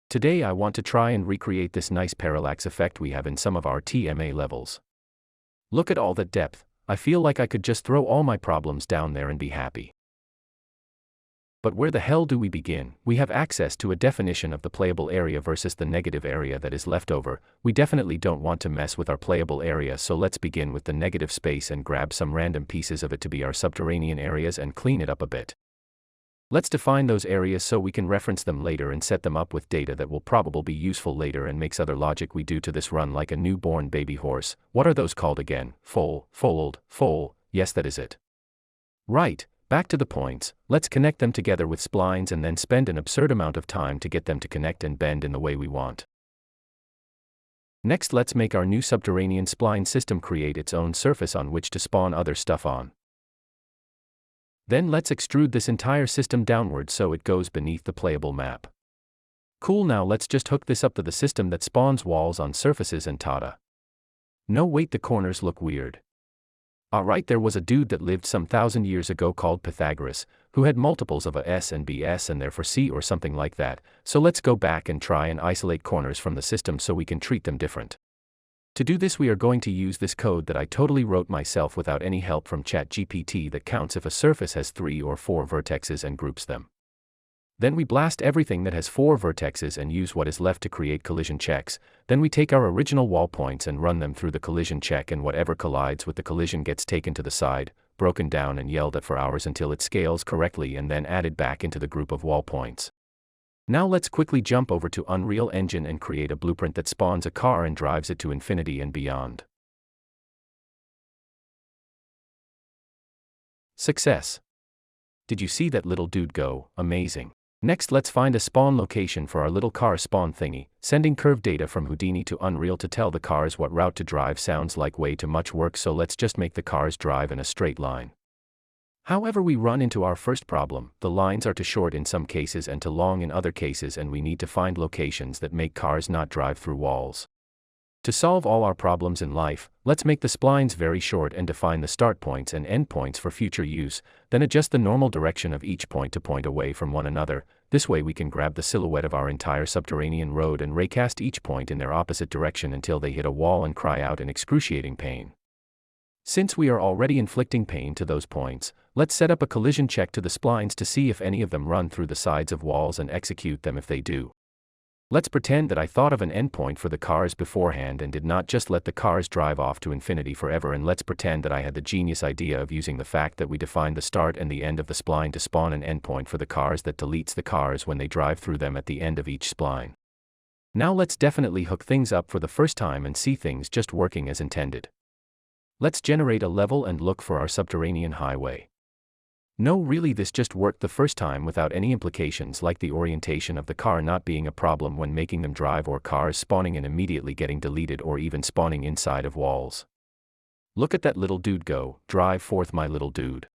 Today I want to try and recreate this nice parallax effect we have in some of our TMA levels. Look at all that depth. I feel like I could just throw all my problems down there and be happy. But where the hell do we begin? We have access to a definition of the playable area versus the negative area that is left over. We definitely don't want to mess with our playable area, so let's begin with the negative space and grab some random pieces of it to be our subterranean areas and clean it up a bit. Let's define those areas so we can reference them later and set them up with data that will probably be useful later and makes other logic we do to this run like a newborn baby horse. What are those called again? Foal. Yes, that is it. Right, back to the points. Let's connect them together with splines and then spend an absurd amount of time to get them to connect and bend in the way we want. Next, let's make our new subterranean spline system create its own surface on which to spawn other stuff on. Then let's extrude this entire system downward so it goes beneath the playable map. Cool, now let's just hook this up to the system that spawns walls on surfaces and tada. No wait, the corners look weird. Alright, there was a dude that lived some 1,000 years ago called Pythagoras, who had multiples of a s and bs and therefore c or something like that, so let's go back and try and isolate corners from the system so we can treat them different. To do this we are going to use this code that I totally wrote myself without any help from ChatGPT that counts if a surface has 3 or 4 vertexes and groups them. Then we blast everything that has 4 vertexes and use what is left to create collision checks. Then we take our original wall points and run them through the collision check, and whatever collides with the collision gets taken to the side, broken down and yelled at for hours until it scales correctly and then added back into the group of wall points. Now let's quickly jump over to Unreal Engine and create a blueprint that spawns a car and drives it to infinity and beyond. Success! Did you see that little dude go? Amazing. Next, let's find a spawn location for our little car spawn thingy. Sending curve data from Houdini to Unreal to tell the cars what route to drive sounds like way too much work, so let's just make the cars drive in a straight line. However, we run into our first problem. The lines are too short in some cases and too long in other cases, and we need to find locations that make cars not drive through walls. To solve all our problems in life, let's make the splines very short and define the start points and end points for future use, then adjust the normal direction of each point to point away from one another. This way we can grab the silhouette of our entire subterranean road and raycast each point in their opposite direction until they hit a wall and cry out in excruciating pain. Since we are already inflicting pain to those points, let's set up a collision check to the splines to see if any of them run through the sides of walls and execute them if they do. Let's pretend that I thought of an endpoint for the cars beforehand and did not just let the cars drive off to infinity forever, and let's pretend that I had the genius idea of using the fact that we defined the start and the end of the spline to spawn an endpoint for the cars that deletes the cars when they drive through them at the end of each spline. Now let's definitely hook things up for the first time and see things just working as intended. Let's generate a level and look for our subterranean highway. No, really, this just worked the first time without any implications like the orientation of the car not being a problem when making them drive, or cars spawning and immediately getting deleted, or even spawning inside of walls. Look at that little dude go. Drive forth, my little dude.